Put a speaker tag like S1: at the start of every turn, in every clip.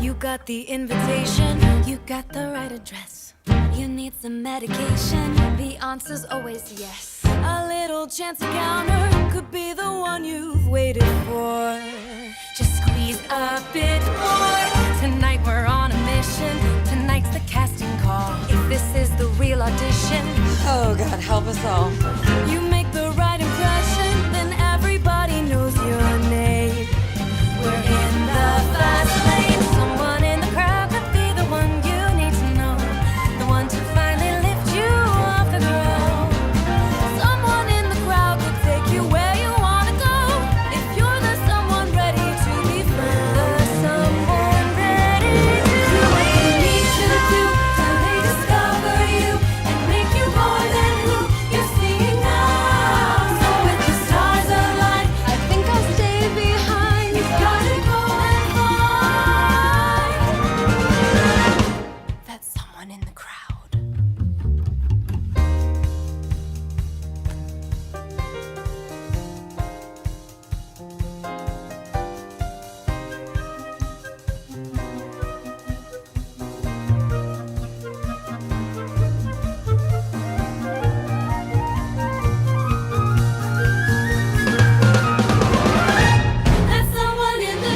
S1: You got the invitation, you got the right address. You need some medication, the answer's always yes. A little chance encounter could be the one you've waited for. Just squeeze a bit more. Tonight we're on a mission. Tonight's the casting call. If this is the real audition,
S2: Oh, God, help us all.
S1: you make the right impression, then everybody knows your name. We're in the fast lane. Someone in the crowd could be the one you need to know, the one to finally lift you off the ground. Someone in the crowd could take you where you wanna go, if you're the someone ready to be found. The someone ready to do what you need to do till they discover you and make you more than who you're seeing now. So with the stars aligned, I think I'll stay behind. You've gotta go and find that someone in the crowd. That's someone in the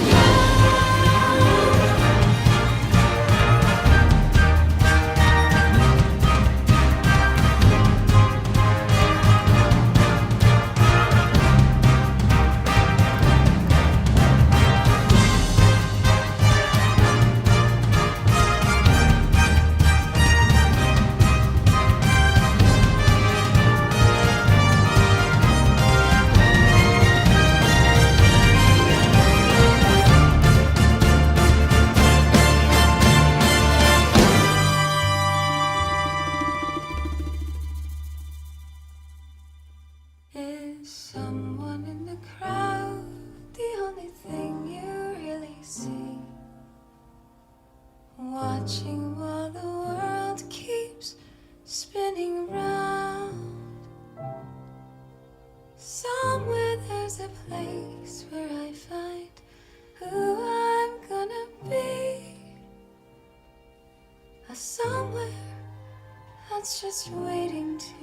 S1: Is someone in the crowd the only thing you really see? Watching while the world keeps spinning round. Somewhere there's a place where I find who I'm gonna be. A somewhere that's just waiting to